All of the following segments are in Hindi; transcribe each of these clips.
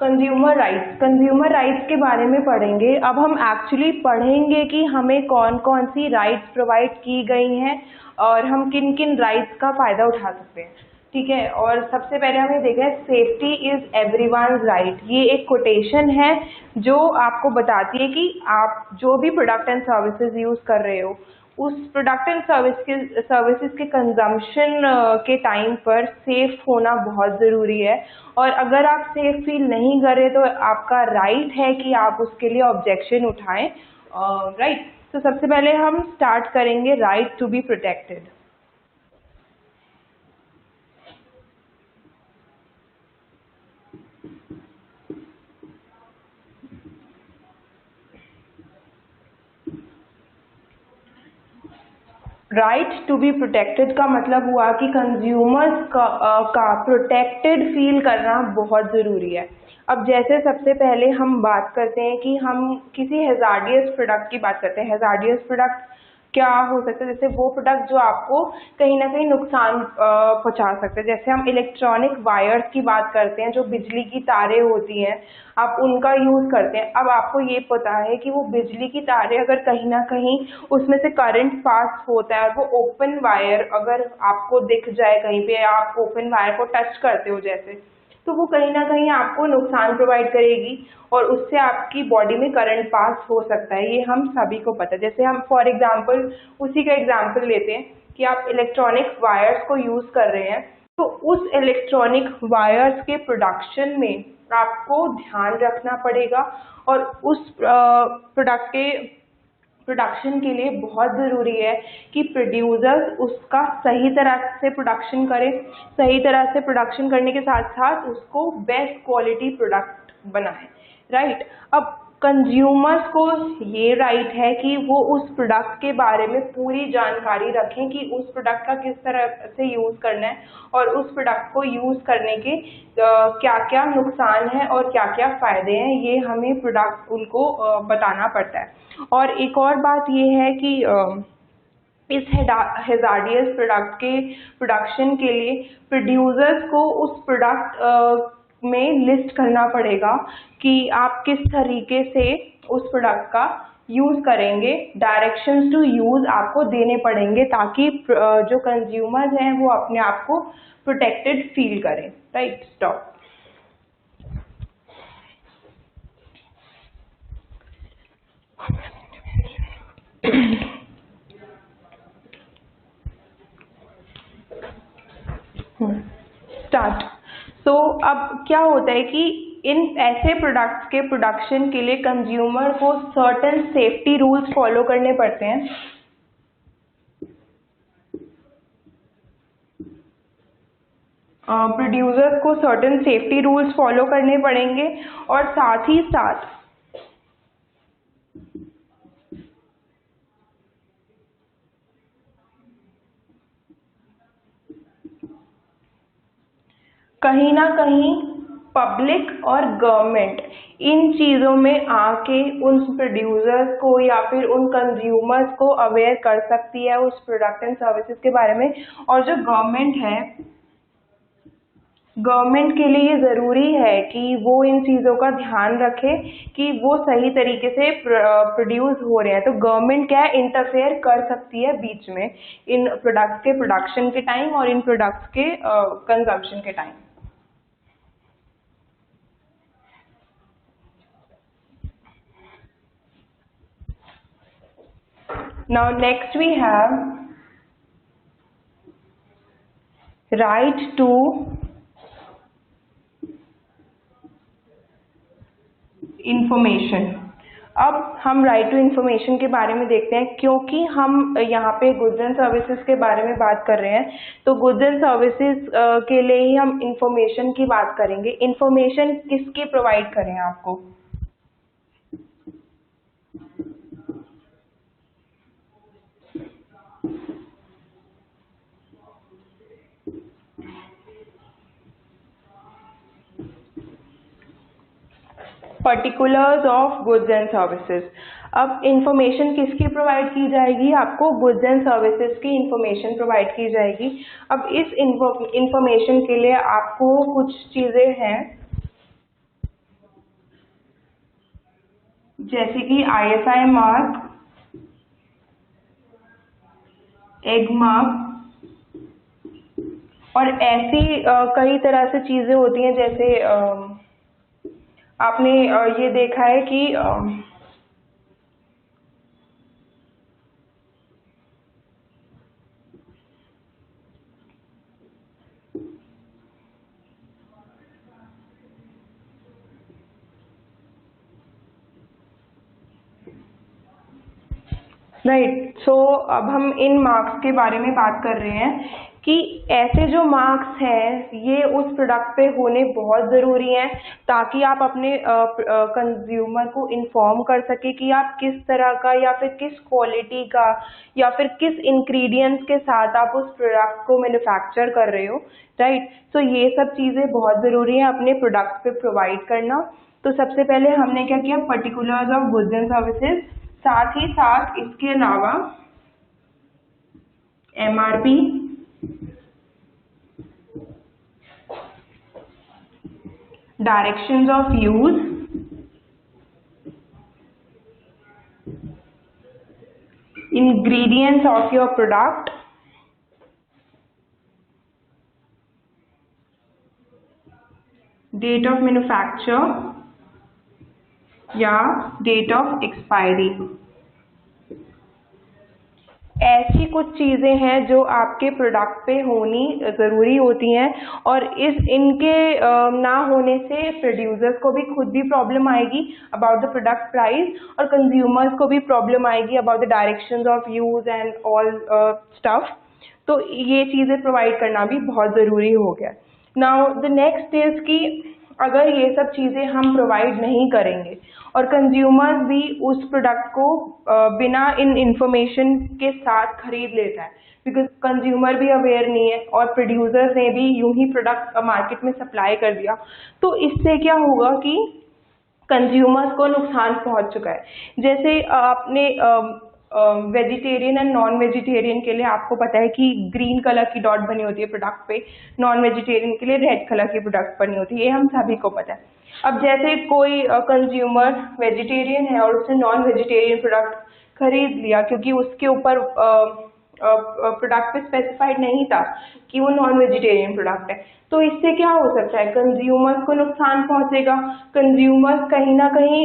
कंज्यूमर राइट्स के बारे में पढ़ेंगे। अब हम एक्चुअली पढ़ेंगे कि हमें कौन कौन सी राइट्स प्रोवाइड की गई हैं और हम किन किन राइट्स का फ़ायदा उठा सकते हैं, ठीक है। और सबसे पहले हमें देखा है सेफ्टी इज़ एवरीवन्स राइट। ये एक कोटेशन है जो आपको बताती है कि आप जो भी प्रोडक्ट एंड सर्विसेज यूज़ कर रहे हो उस प्रोडक्ट एंड सर्विसेज के कंजम्पशन के टाइम पर सेफ होना बहुत ज़रूरी है। और अगर आप सेफ फील नहीं कर रहे तो आपका राइट है कि आप उसके लिए ऑब्जेक्शन उठाएं, राइट। तो सबसे पहले हम स्टार्ट करेंगे right to be protected. Right to be protected का मतलब हुआ कि कंज्यूमर्स का प्रोटेक्टेड फील करना बहुत ज़रूरी है। अब जैसे सबसे पहले हम बात करते हैं कि हम किसी हैज़ार्डियस प्रोडक्ट की बात करते हैं। हैज़ार्डियस प्रोडक्ट क्या हो सकता है? जैसे वो प्रोडक्ट जो आपको कहीं ना कहीं नुकसान पहुंचा सकते हैं। जैसे हम इलेक्ट्रॉनिक वायर्स की बात करते हैं, जो बिजली की तारें होती हैं, आप उनका यूज़ करते हैं। अब आपको ये पता है कि वो बिजली की तारें अगर कहीं ना कहीं उसमें से करंट पास होता है और वो ओपन वायर अगर आपको दिख जाए कहीं पे, आप ओपन वायर को टच करते हो जैसे, तो वो कहीं ना कहीं आपको नुकसान प्रोवाइड करेगी और उससे आपकी बॉडी में करंट पास हो सकता है। ये हम सभी को पता है। जैसे हम फॉर एग्जांपल उसी का एग्जांपल लेते हैं कि आप इलेक्ट्रॉनिक वायर्स को यूज़ कर रहे हैं, तो उस इलेक्ट्रॉनिक वायर्स के प्रोडक्शन में आपको ध्यान रखना पड़ेगा और उस प्रोडक्ट के प्रोडक्शन के लिए बहुत ज़रूरी है कि प्रोड्यूसर्स उसका सही तरह से प्रोडक्शन करें। सही तरह से प्रोडक्शन करने के साथ साथ उसको बेस्ट क्वालिटी प्रोडक्ट बनाएं, राइट। अब कंज्यूमर्स को ये राइट है कि वो उस प्रोडक्ट के बारे में पूरी जानकारी रखें कि उस प्रोडक्ट का किस तरह से यूज़ करना है और उस प्रोडक्ट को यूज़ करने के क्या क्या नुकसान हैं और क्या क्या फ़ायदे हैं, ये हमें प्रोडक्ट उनको बताना पड़ता है। और एक और बात ये है कि इस हैज़ार्डियस प्रोडक्ट के प्रोडक्शन के लिए प्रोड्यूसर्स को उस प्रोडक्ट में लिस्ट करना पड़ेगा कि आप किस तरीके से उस प्रोडक्ट का यूज़ करेंगे। डायरेक्शंस टू यूज़ आपको देने पड़ेंगे ताकि जो कंज्यूमर्स हैं वो अपने आप को प्रोटेक्टेड फील करें, राइट। स्टॉप। स्टार्ट। तो अब क्या होता है कि इन ऐसे प्रोडक्ट्स के प्रोडक्शन के लिए कंज्यूमर को सर्टेन सेफ्टी रूल्स फॉलो करने पड़ते हैं। प्रोड्यूसर्स को सर्टेन सेफ्टी रूल्स फॉलो करने पड़ेंगे और साथ ही साथ कहीं ना कहीं पब्लिक और गवर्नमेंट इन चीज़ों में आके उन प्रोड्यूसर्स को या फिर उन कंज्यूमर्स को अवेयर कर सकती है उस प्रोडक्ट एंड सर्विसेज के बारे में। और जो गवर्नमेंट है, गवर्नमेंट के लिए ये ज़रूरी है कि वो इन चीज़ों का ध्यान रखे कि वो सही तरीके से प्रोड्यूस हो रहे हैं। तो गवर्नमेंट क्या है, इंटरफेयर कर सकती है बीच में इन प्रोडक्ट्स के प्रोडक्शन के टाइम और इन प्रोडक्ट्स के कंजम्पशन के time. Now next we have right to information। अब हम राइट टू इन्फॉर्मेशन के बारे में देखते हैं। क्योंकि हम यहाँ पे गुड्स एंड सर्विसेज के बारे में बात कर रहे हैं, तो गुड्स एंड सर्विसेज के लिए ही हम इंफॉर्मेशन की बात करेंगे। इंफॉर्मेशन किसकी प्रोवाइड करें आपको? Particulars of goods and services. अब इंफॉर्मेशन किसकी प्रोवाइड की जाएगी? आपको गुड्स एंड सर्विसेज की इंफॉर्मेशन प्रोवाइड की जाएगी। अब इस इंफॉर्मेशन के लिए आपको कुछ चीज़ें हैं जैसे कि ISI मार्क, एग मार्क, और ऐसी कई तरह से चीजें होती हैं। जैसे आपने ये देखा है कि राइट, सो अब हम इन मार्क्स के बारे में बात कर रहे हैं कि ऐसे जो मार्क्स हैं ये उस प्रोडक्ट पे होने बहुत ज़रूरी हैं, ताकि आप अपने कंज्यूमर को इन्फॉर्म कर सके कि आप किस तरह का या फिर किस क्वालिटी का या फिर किस इंग्रेडिएंट्स के साथ आप उस प्रोडक्ट को मैन्युफैक्चर कर रहे हो। राइट, तो ये सब चीज़ें बहुत ज़रूरी हैं अपने प्रोडक्ट पे प्रोवाइड करना। तो सबसे पहले हमने क्या किया, particulars of goods and services, साथ ही साथ इसके अलावा MRP, directions of use, ingredients of your product, date of manufacture या डेट ऑफ एक्सपायरी। ऐसी कुछ चीज़ें हैं जो आपके प्रोडक्ट पे होनी ज़रूरी होती हैं, और इनके ना होने से प्रोड्यूसर्स को भी खुद भी प्रॉब्लम आएगी अबाउट द प्रोडक्ट प्राइस, और कंज्यूमर्स को भी प्रॉब्लम आएगी about the directions of use and all stuff. तो ये चीज़ें प्रोवाइड करना भी बहुत ज़रूरी हो गया। नाउ द नेक्स्ट इज़ कि अगर ये सब चीज़ें हम प्रोवाइड नहीं करेंगे और कंज्यूमर्स भी उस प्रोडक्ट को बिना इन इंफॉर्मेशन के साथ खरीद लेता है, बिकॉज कंज्यूमर भी अवेयर नहीं है और प्रोड्यूसर्स ने भी यूं ही प्रोडक्ट मार्केट में सप्लाई कर दिया, तो इससे क्या होगा कि कंज्यूमर्स को नुकसान पहुंच चुका है। जैसे आपने वेजिटेरियन एंड नॉन वेजिटेरियन के लिए आपको पता है कि ग्रीन कलर की डॉट बनी होती है प्रोडक्ट पे, नॉन वेजिटेरियन के लिए रेड कलर की प्रोडक्ट बनी होती है, ये हम सभी को पता है। अब जैसे कोई कंज्यूमर वेजिटेरियन है और उसने नॉन वेजिटेरियन प्रोडक्ट खरीद लिया क्योंकि उसके ऊपर प्रोडक्ट पे स्पेसिफाइड नहीं था कि वो नॉन वेजिटेरियन प्रोडक्ट है, तो इससे क्या हो सकता है, कंज्यूमर्स को नुकसान पहुंचेगा। कंज्यूमर्स कहीं ना कहीं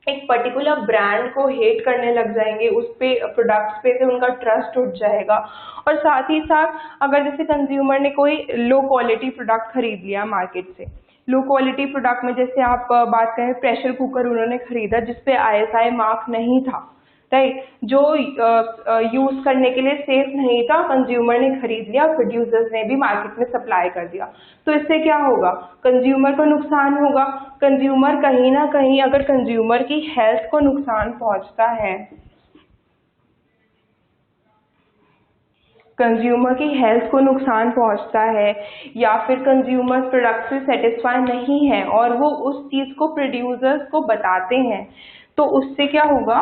एक पर्टिकुलर ब्रांड को हेट करने लग जाएंगे, उस पे प्रोडक्ट्स पे से उनका ट्रस्ट उठ जाएगा। और साथ ही साथ अगर जैसे कंज्यूमर ने कोई लो क्वालिटी प्रोडक्ट खरीद लिया मार्केट से, लो क्वालिटी प्रोडक्ट में जैसे आप बात करें प्रेशर कुकर उन्होंने खरीदा जिसपे ISI मार्क नहीं था, राइट, जो यूज करने के लिए सेफ नहीं था, कंज्यूमर ने खरीद लिया, प्रोड्यूसर्स ने भी मार्केट में सप्लाई कर दिया, तो इससे क्या होगा, कंज्यूमर को नुकसान होगा। कंज्यूमर कहीं ना कहीं अगर कंज्यूमर की हेल्थ को नुकसान पहुंचता है, कंज्यूमर की हेल्थ को नुकसान पहुंचता है या फिर कंज्यूमर प्रोडक्ट से सेटिस्फाई नहीं है और वो उस चीज को प्रोड्यूसर्स को बताते हैं, तो उससे क्या होगा,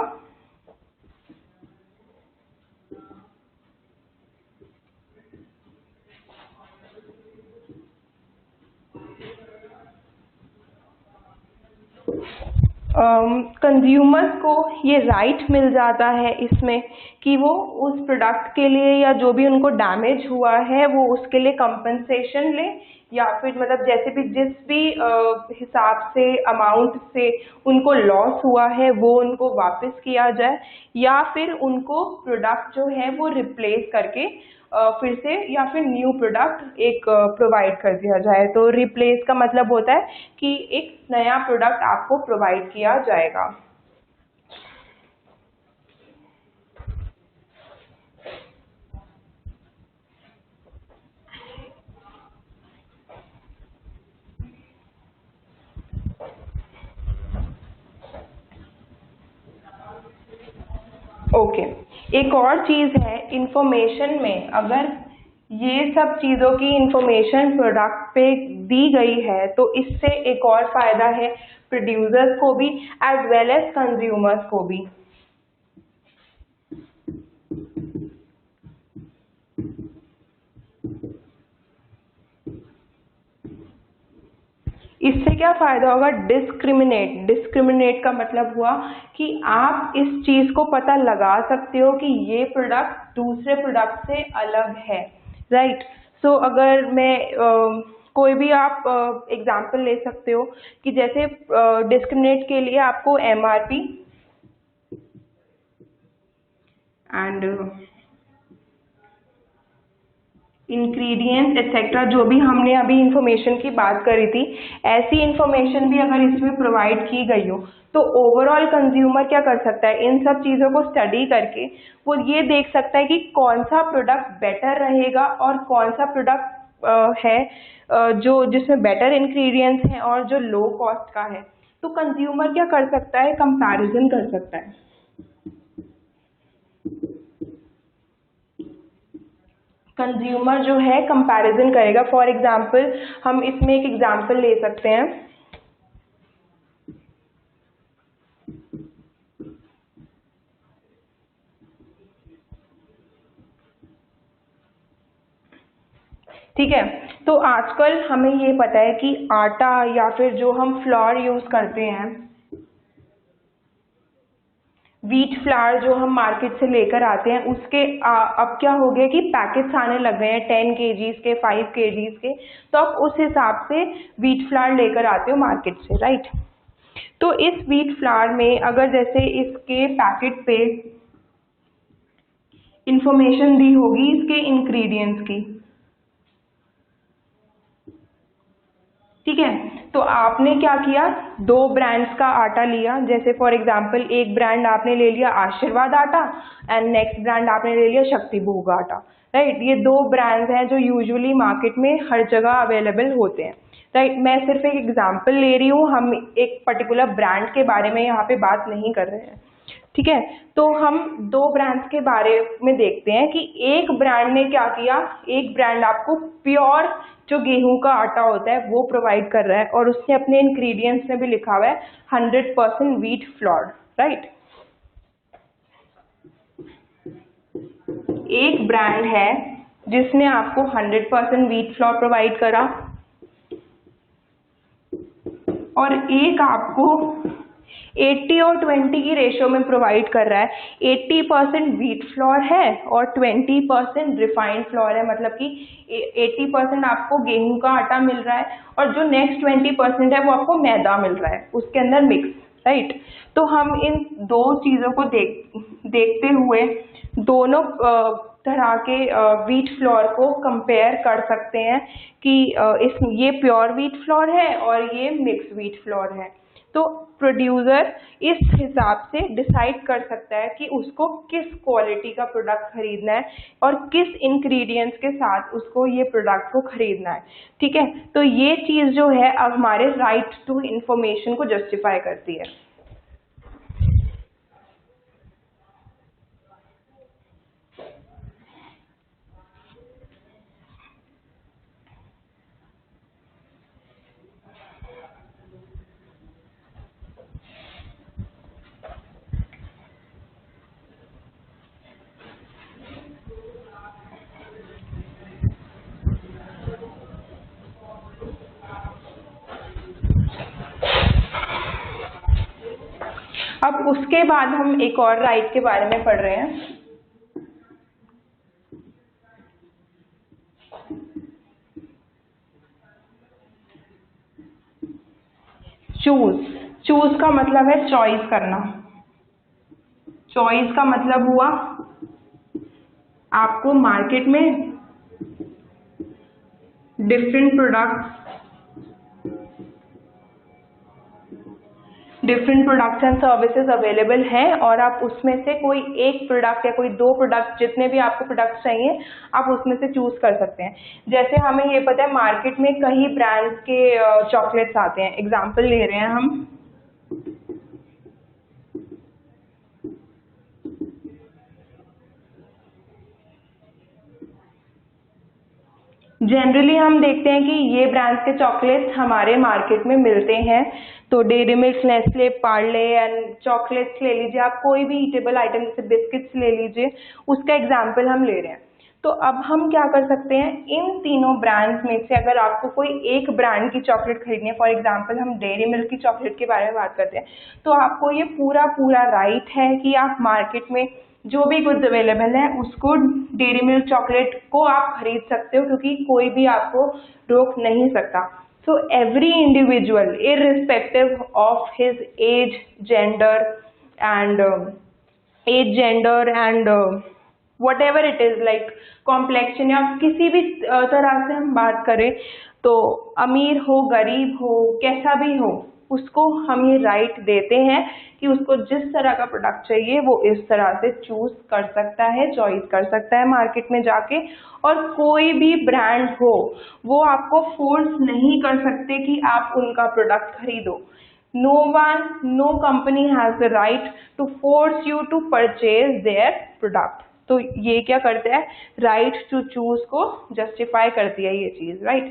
कंज्यूमर्स को ये राइट मिल जाता है इसमें कि वो उस प्रोडक्ट के लिए या जो भी उनको डैमेज हुआ है वो उसके लिए कंपनसेशन ले, या फिर मतलब जैसे भी जिस भी हिसाब से अमाउंट से उनको लॉस हुआ है वो उनको वापस किया जाए, या फिर उनको प्रोडक्ट जो है वो रिप्लेस करके फिर से या फिर न्यू प्रोडक्ट एक प्रोवाइड कर दिया जाए। तो रिप्लेस का मतलब होता है कि एक नया प्रोडक्ट आपको प्रोवाइड किया जाएगा। ओके, एक और चीज़ है इंफॉर्मेशन में, अगर ये सब चीज़ों की इंफॉर्मेशन प्रोडक्ट पे दी गई है तो इससे एक और फायदा है प्रोड्यूसर्स को भी एज वेल एज कंज्यूमर्स को भी। इससे क्या फायदा होगा? डिस्क्रिमिनेट। डिस्क्रिमिनेट का मतलब हुआ कि आप इस चीज को पता लगा सकते हो कि ये प्रोडक्ट दूसरे प्रोडक्ट से अलग है, राइट। सो अगर मैं कोई भी आप एग्जांपल ले सकते हो कि जैसे डिस्क्रिमिनेट के लिए आपको एमआरपी एंड इंग्रेडिएंट्स एक्सेट्रा, जो भी हमने अभी इंफॉर्मेशन की बात करी थी, ऐसी इंफॉर्मेशन भी अगर इसमें प्रोवाइड की गई हो तो ओवरऑल कंज्यूमर क्या कर सकता है? इन सब चीज़ों को स्टडी करके वो ये देख सकता है कि कौन सा प्रोडक्ट बेटर रहेगा और कौन सा प्रोडक्ट है जो जिसमें बेटर इंग्रेडिएंट्स हैं और जो लो कॉस्ट का है। तो कंज्यूमर क्या कर सकता है? कंपैरिजन कर सकता है। कंज्यूमर जो है कंपैरिजन करेगा। फॉर एग्जांपल हम इसमें एक एग्जांपल ले सकते हैं। ठीक है, तो आजकल हमें ये पता है कि आटा या फिर जो हम फ्लोर यूज करते हैं, व्हीट फ्लावर जो हम मार्केट से लेकर आते हैं, उसके अब क्या हो गया कि पैकेट्स आने लग गए हैं 10 kgs के, 5 kgs के। तो आप उस हिसाब से व्हीट फ्लावर लेकर आते हो मार्केट से, राइट। तो इस व्हीट फ्लावर में अगर जैसे इसके पैकेट पे इंफॉर्मेशन दी होगी इसके इंग्रेडिएंट्स की, ठीक है, तो आपने क्या किया? दो ब्रांड्स का आटा लिया। जैसे फॉर एग्जांपल एक ब्रांड आपने ले लिया आशीर्वाद आटा एंड नेक्स्ट ब्रांड आपने ले लिया शक्ति भोग आटा, राइट। ये दो ब्रांड्स हैं जो यूजुअली मार्केट में हर जगह अवेलेबल होते हैं, राइट। मैं सिर्फ एक एग्जांपल ले रही हूँ, हम एक पर्टिकुलर ब्रांड के बारे में यहाँ पे बात नहीं कर रहे हैं, ठीक है। तो हम दो ब्रांड्स के बारे में देखते हैं कि एक ब्रांड ने क्या किया। एक ब्रांड आपको प्योर जो गेहूं का आटा होता है वो प्रोवाइड कर रहा है और उसने अपने इंग्रेडिएंट्स में भी लिखा हुआ है 100% व्हीट फ्लोर, राइट। एक ब्रांड है जिसने आपको 100% व्हीट फ्लोर प्रोवाइड करा और एक आपको 80 और 20 की रेशियो में प्रोवाइड कर रहा है। 80% व्हीट फ्लोर है और 20% रिफाइंड फ्लोर है, मतलब कि 80% आपको गेहूं का आटा मिल रहा है और जो नेक्स्ट 20% है वो आपको मैदा मिल रहा है उसके अंदर मिक्स, राइट। तो हम इन दो चीज़ों को देखते हुए दोनों तरह के व्हीट फ्लोर को कंपेयर कर सकते हैं कि ये प्योर व्हीट फ्लोर है और ये मिक्स व्हीट फ्लोर है। तो प्रोड्यूसर इस हिसाब से डिसाइड कर सकता है कि उसको किस क्वालिटी का प्रोडक्ट खरीदना है और किस इंग्रेडिएंट्स के साथ उसको ये प्रोडक्ट को खरीदना है, ठीक है। तो ये चीज़ जो है अब हमारे राइट टू इंफॉर्मेशन को जस्टिफाई करती है। अब उसके बाद हम एक और राइट के बारे में पढ़ रहे हैं। चूज का मतलब है चॉइस करना। चॉइस का मतलब हुआ आपको मार्केट में different products and services available हैं और आप उसमें से कोई एक प्रोडक्ट या कोई दो प्रोडक्ट, जितने भी आपको प्रोडक्ट्स चाहिए आप उसमें से चूज कर सकते हैं। जैसे हमें ये पता है मार्केट में कई ब्रांड्स के चॉकलेट्स आते हैं। एग्जांपल ले रहे हैं हम, जनरली हम देखते हैं कि ये ब्रांड्स के चॉकलेट्स हमारे मार्केट में मिलते हैं। तो dairy milk, Nestle, Parle and chocolates ले लीजिए आप, कोई भी ईटेबल आइटम जैसे बिस्किट्स ले लीजिए, उसका एग्जाम्पल हम ले रहे हैं। तो अब हम क्या कर सकते हैं, इन तीनों ब्रांड्स में से अगर आपको कोई एक ब्रांड की चॉकलेट खरीदनी है, फॉर एग्जांपल हम डेयरी मिल्क की चॉकलेट के बारे में बात करते हैं, तो आपको ये पूरा पूरा राइट है कि आप मार्केट में जो भी गुड्स अवेलेबल है उसको, डेयरी मिल्क चॉकलेट को आप खरीद सकते हो, क्योंकि कोई भी आपको रोक नहीं सकता। So every individual irrespective of his age, gender and whatever it is like complexion या किसी भी तरह से हम बात करें, तो अमीर हो गरीब हो कैसा भी हो, उसको हम ये राइट देते हैं कि उसको जिस तरह का प्रोडक्ट चाहिए वो इस तरह से चूज कर सकता है, चॉइस कर सकता है मार्केट में जाके। और कोई भी ब्रांड हो वो आपको फोर्स नहीं कर सकते कि आप उनका प्रोडक्ट खरीदो। No one, no company has the right to force you to purchase their product। तो ये क्या करता है, राइट टू चूज को जस्टिफाई करती है ये चीज, राइट।